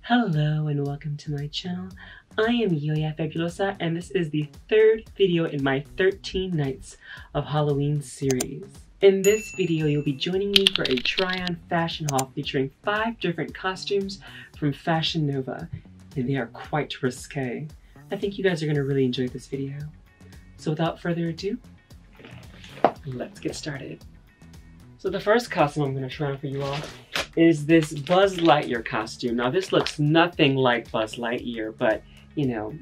Hello and welcome to my channel. I am Yoya Fabulosa and this is the third video in my 13 Nights of Halloween series. In this video, you'll be joining me for a try-on fashion haul featuring 5 different costumes from Fashion Nova, and they are quite risque. I think you guys are going to really enjoy this video. So without further ado, let's get started. So the first costume I'm going to try on for you all is this Buzz Lightyear costume. Now this looks nothing like Buzz Lightyear, but you know,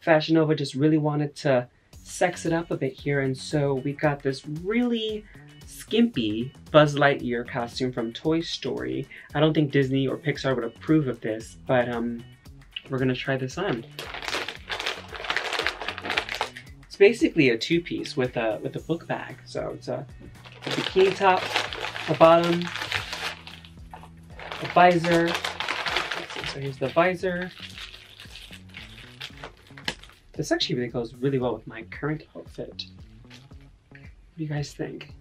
Fashion Nova just really wanted to sex it up a bit here, and so we've got this really skimpy Buzz Lightyear costume from Toy Story. I don't think Disney or Pixar would approve of this, but we're gonna try this on. It's basically a two-piece with a book bag. So it's a bikini top, a bottom, a visor. So here's the visor. This actually really goes really well with my current outfit. What do you guys think?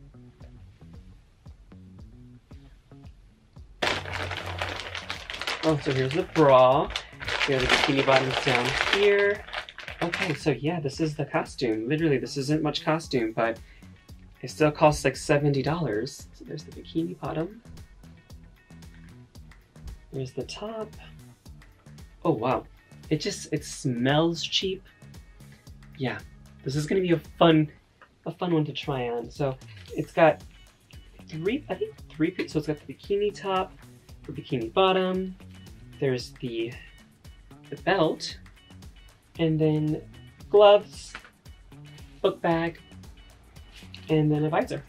Oh, so here's the bra. We have the bikini bottoms down here. Okay, so yeah, this is the costume. Literally, this isn't much costume, but it still costs like $70. So there's the bikini bottom. There's the top. Oh wow, it smells cheap. Yeah, this is gonna be a fun one to try on. So it's got three pieces. So it's got the bikini top, the bikini bottom. There's the belt, and then gloves, book bag, and then a visor.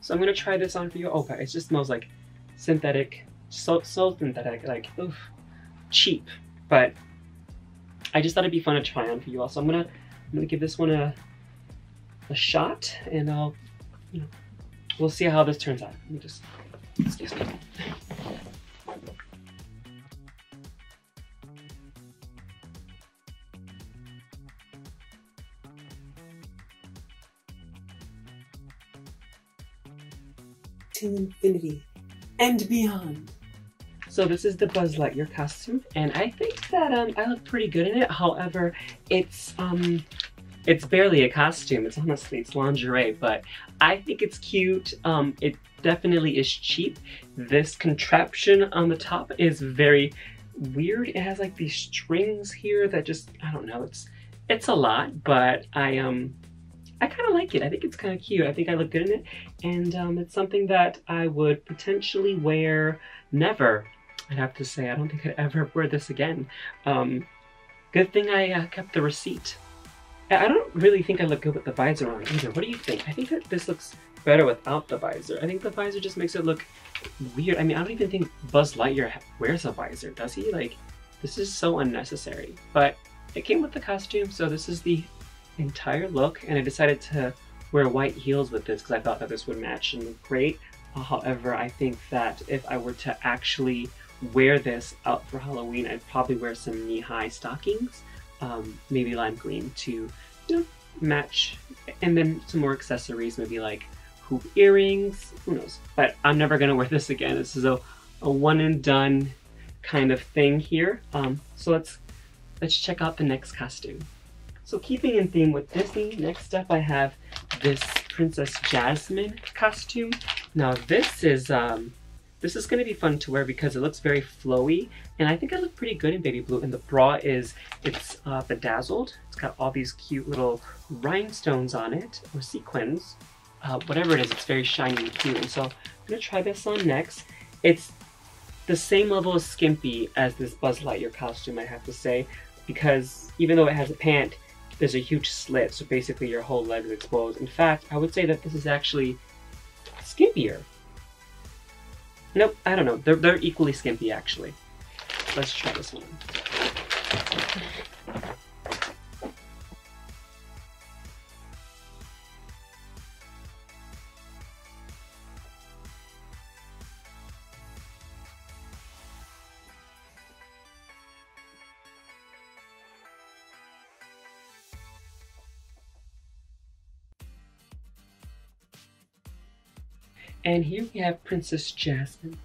So I'm gonna try this on for you. Oh god, it just smells like synthetic. So synthetic, like, oof, cheap. But I just thought it'd be fun to try on for you all. So I'm gonna give this one a shot, and we'll see how this turns out. Let me just, excuse me. To infinity and beyond. So this is the Buzz Lightyear costume, and I think that I look pretty good in it. However, it's barely a costume. It's lingerie, but I think it's cute. It definitely is cheap. This contraption on the top is very weird. It has like these strings here that just, I don't know. It's a lot, but I kind of like it. I think it's kind of cute. I think I look good in it, and it's something that I would potentially wear. Never, I'd have to say. I don't think I'd ever wear this again. Good thing I kept the receipt. I don't really think I look good with the visor on either. What do you think? I think that this looks better without the visor. I think the visor just makes it look weird. I mean, I don't even think Buzz Lightyear wears a visor, does he? Like, this is so unnecessary. But it came with the costume, so this is the entire look, and I decided to wear white heels with this because I thought that this would match and look great. However, I think that if I were to actually wear this out for Halloween, I'd probably wear some knee-high stockings, maybe lime green to, match, and then some more accessories, maybe like hoop earrings, who knows. But I'm never gonna wear this again. This is a one and done kind of thing here. So let's check out the next costume. So keeping in theme with Disney, next up I have this Princess Jasmine costume. Now this is going to be fun to wear because it looks very flowy, and I think I look pretty good in baby blue. And the bra it's bedazzled. It's got all these cute little rhinestones on it, or sequins. Whatever it is, it's very shiny and cute. And so I'm going to try this on next. It's the same level of skimpy as this Buzz Lightyear costume, I have to say, because even though it has a pant, there's a huge slit, so basically your whole leg is exposed. In fact, I would say that this is actually skimpier. Nope, I don't know. They're equally skimpy, actually. Let's try this one. And here we have Princess Jasmine.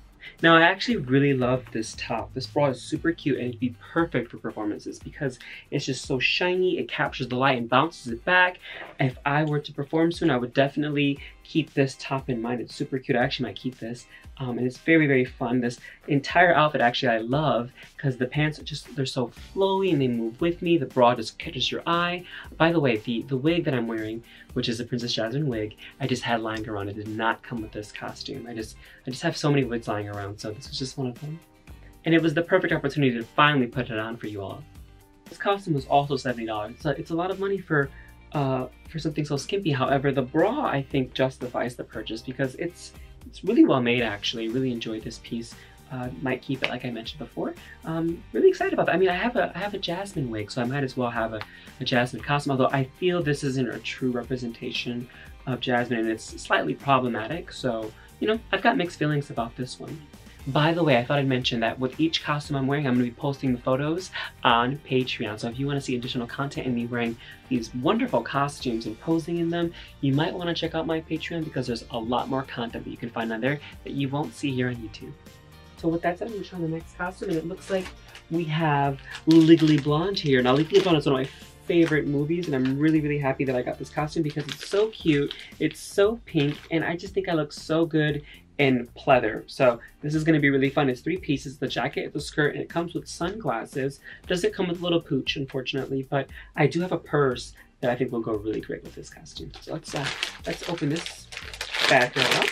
Now I actually really love this top. This bra is super cute and it'd be perfect for performances because it's just so shiny, it captures the light and bounces it back. If I were to perform soon, I would definitely keep this top in mind. It's super cute. I actually might keep this. And it's very, very fun. This entire outfit actually I love because the pants are just, they're so flowy and they move with me. The bra just catches your eye. By the way, the wig that I'm wearing, which is a Princess Jasmine wig, I just had lying around. It did not come with this costume. I just have so many wigs lying around, so this was just one of them. And it was the perfect opportunity to finally put it on for you all. This costume was also $70. So it's a lot of money for something so skimpy. However, the bra I think justifies the purchase because it's really well made actually. Really enjoyed this piece. Might keep it like I mentioned before. Really excited about that. I mean, I have a Jasmine wig, so I might as well have a Jasmine costume, although I feel this isn't a true representation of Jasmine and it's slightly problematic. So, you know, I've got mixed feelings about this one. By the way, I thought I'd mention that with each costume I'm wearing, I'm going to be posting the photos on Patreon. So if you want to see additional content and me wearing these wonderful costumes and posing in them, you might want to check out my Patreon because there's a lot more content that you can find on there that you won't see here on YouTube. So with that said, I'm going to show the next costume, and it looks like we have Legally Blonde here. Now, Legally Blonde is one of my favorite movies, and I'm really, really happy that I got this costume because it's so cute, it's so pink, and I just think I look so good in pleather. So this is going to be really fun. It's 3 pieces, the jacket, the skirt, and it comes with sunglasses. Doesn't come with a little pooch, unfortunately, but I do have a purse that I think will go really great with this costume. So let's open this bad girl up.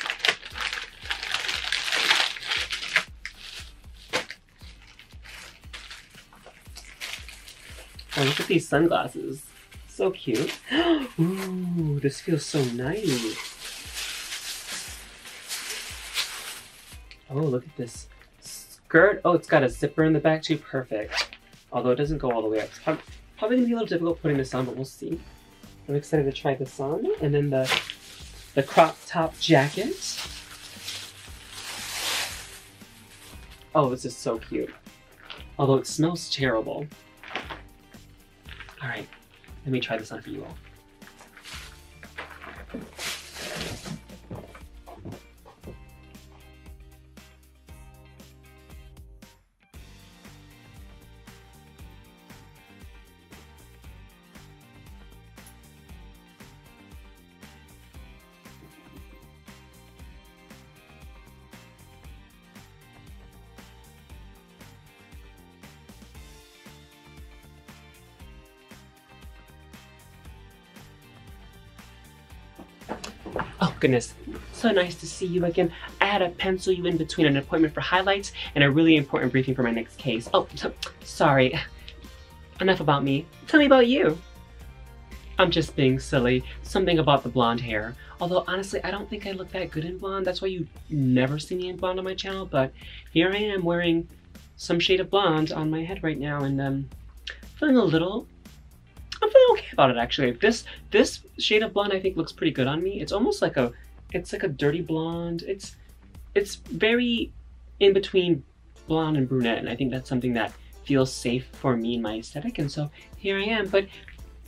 Oh, look at these sunglasses. So cute. Ooh, this feels so nice. Oh, look at this skirt. Oh, it's got a zipper in the back too. Perfect. Although it doesn't go all the way up. It's probably gonna be a little difficult putting this on, but we'll see. I'm excited to try this on. And then the crop top jacket. Oh, this is so cute. Although it smells terrible. All right, let me try this on for you all. Oh goodness, so nice to see you again. I had to pencil you in between an appointment for highlights and a really important briefing for my next case. Oh, sorry. Enough about me. Tell me about you. I'm just being silly. Something about the blonde hair. Although honestly, I don't think I look that good in blonde. That's why you never see me in blonde on my channel. But here I am wearing some shade of blonde on my head right now, and I'm feeling okay about it actually. This shade of blonde I think looks pretty good on me. It's almost like a dirty blonde. It's very in between blonde and brunette, and I think that's something that feels safe for me and my aesthetic, and so here I am. But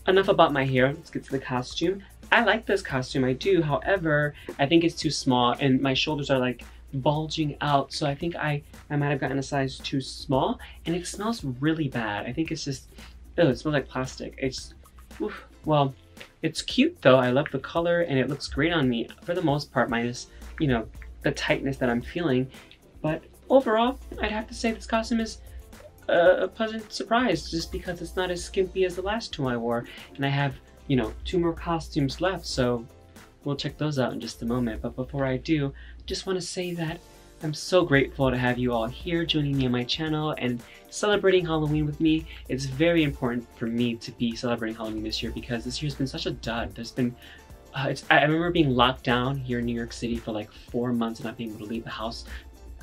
enough about my hair, let's get to the costume. I like this costume, I do. However, I think it's too small and my shoulders are like bulging out, so I think I might have gotten a size too small, and it smells really bad. I think it's just, oh, it smells like plastic. It's, oof. Well, it's cute though. I love the color and it looks great on me for the most part, minus, you know, the tightness that I'm feeling. But overall, I'd have to say this costume is a pleasant surprise just because it's not as skimpy as the last 2 I wore. And I have, you know, 2 more costumes left, so we'll check those out in just a moment. But before I do, just want to say that I'm so grateful to have you all here joining me on my channel and celebrating Halloween with me. It's very important for me to be celebrating Halloween this year because this year's been such a dud. There's been, I remember being locked down here in New York City for like 4 months and not being able to leave the house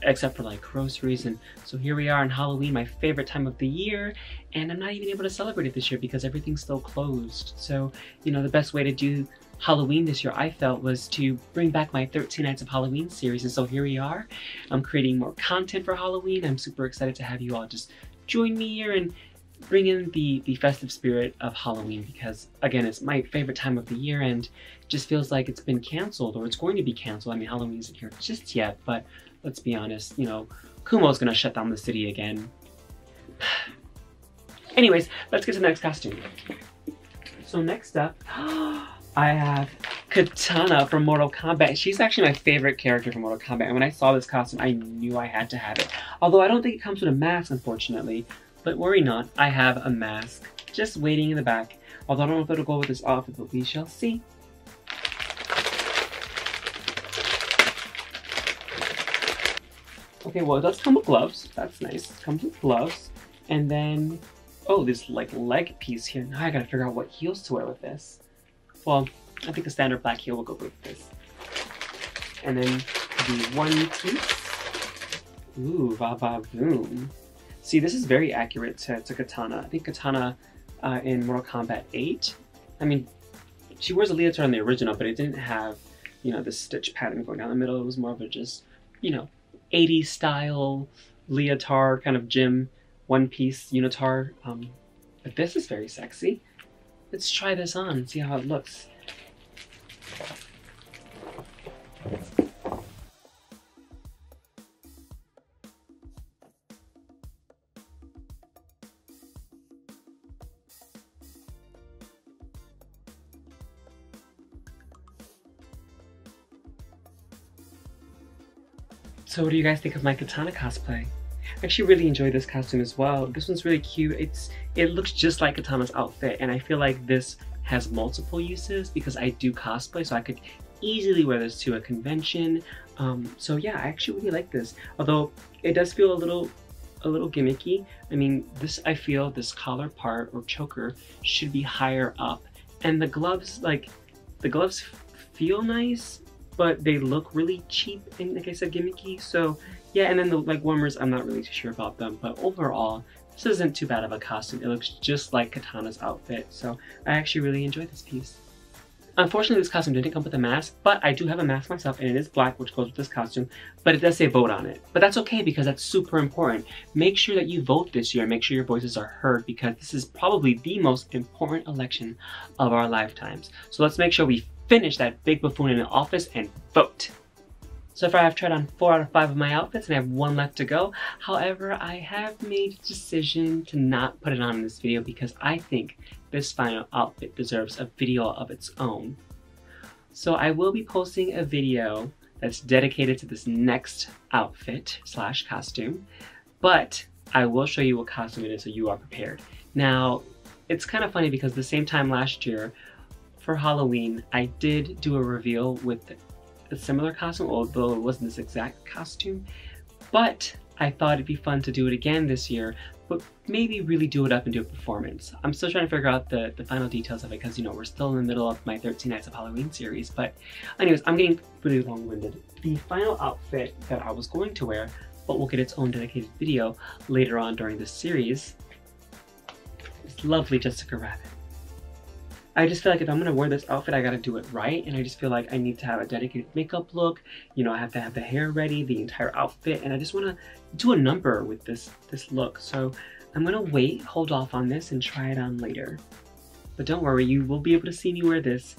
except for like groceries, and so here we are on Halloween, my favorite time of the year, and I'm not even able to celebrate it this year because everything's still closed. So, you know, the best way to do Halloween this year, I felt, was to bring back my 13 Nights of Halloween series, and so here we are. I'm creating more content for Halloween. I'm super excited to have you all just join me here and bring in the festive spirit of Halloween because, again, it's my favorite time of the year and it just feels like it's been canceled or it's going to be canceled. I mean, Halloween isn't here just yet, but let's be honest, you know, Kumo's gonna shut down the city again. Anyways, let's get to the next costume. So next up, I have Katana from Mortal Kombat. She's actually my favorite character from Mortal Kombat, and when I saw this costume, I knew I had to have it. Although I don't think it comes with a mask, unfortunately. But worry not, I have a mask just waiting in the back. Although I don't know if it'll go with this outfit, but we shall see. Okay, well, it does come with gloves. That's nice. It comes with gloves. And then, oh, this like leg piece here. Now I gotta figure out what heels to wear with this. Well, I think the standard black heel will go with this. And then the one piece. Ooh, va-va-voom. See, this is very accurate to Katana. I think Katana in Mortal Kombat 8, I mean, she wears a leotard in the original, but it didn't have, you know, this stitch pattern going down the middle. It was more of a just, you know, 80s style leotard, kind of gym one-piece unitard. But this is very sexy. Let's try this on and see how it looks. So what do you guys think of my Katana cosplay? I actually really enjoyed this costume as well. This one's really cute. It looks just like Katana's outfit, and I feel like this has multiple uses because I do cosplay, so I could easily wear this to a convention. So yeah, I actually really like this. Although it does feel a little gimmicky. I mean, I feel this collar part or choker should be higher up, and the gloves, feel nice, but they look really cheap and, like I said, gimmicky. So yeah, and then the leg warmers, I'm not really too sure about them, but overall, this isn't too bad of a costume. It looks just like Katana's outfit, so I actually really enjoyed this piece. Unfortunately, this costume didn't come with a mask, but I do have a mask myself, and it is black, which goes with this costume, but it does say vote on it. But that's okay, because that's super important. Make sure that you vote this year, make sure your voices are heard, because this is probably the most important election of our lifetimes. So let's make sure we finish that big buffoon in the office and vote. So far I've tried on 4 out of 5 of my outfits and I have 1 left to go. However, I have made a decision to not put it on in this video because I think this final outfit deserves a video of its own. So I will be posting a video that's dedicated to this next outfit / costume, but I will show you what costume it is so you are prepared. Now, it's kind of funny because the same time last year, for Halloween, I did do a reveal with a similar costume, although it wasn't this exact costume. But I thought it'd be fun to do it again this year, but maybe really do it up and do a performance. I'm still trying to figure out the final details of it because, you know, we're still in the middle of my 13 Nights of Halloween series. But anyways, I'm getting really long-winded. The final outfit that I was going to wear, but will get its own dedicated video later on during this series, is lovely Jessica Rabbit. I just feel like if I'm gonna wear this outfit, I gotta do it right, and I just feel like I need to have a dedicated makeup look. You know, I have to have the hair ready, the entire outfit, and I just wanna do a number with this look. So I'm gonna hold off on this and try it on later. But don't worry, you will be able to see me wear this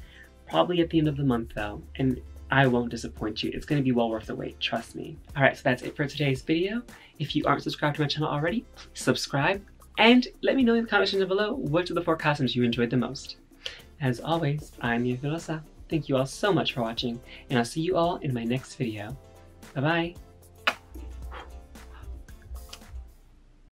probably at the end of the month though, and I won't disappoint you. It's gonna be well worth the wait, trust me. All right, so that's it for today's video. If you aren't subscribed to my channel already, please subscribe, and let me know in the comment section below which of the 4 costumes you enjoyed the most. As always, I'm Fabulosa. Thank you all so much for watching, and I'll see you all in my next video. Bye-bye!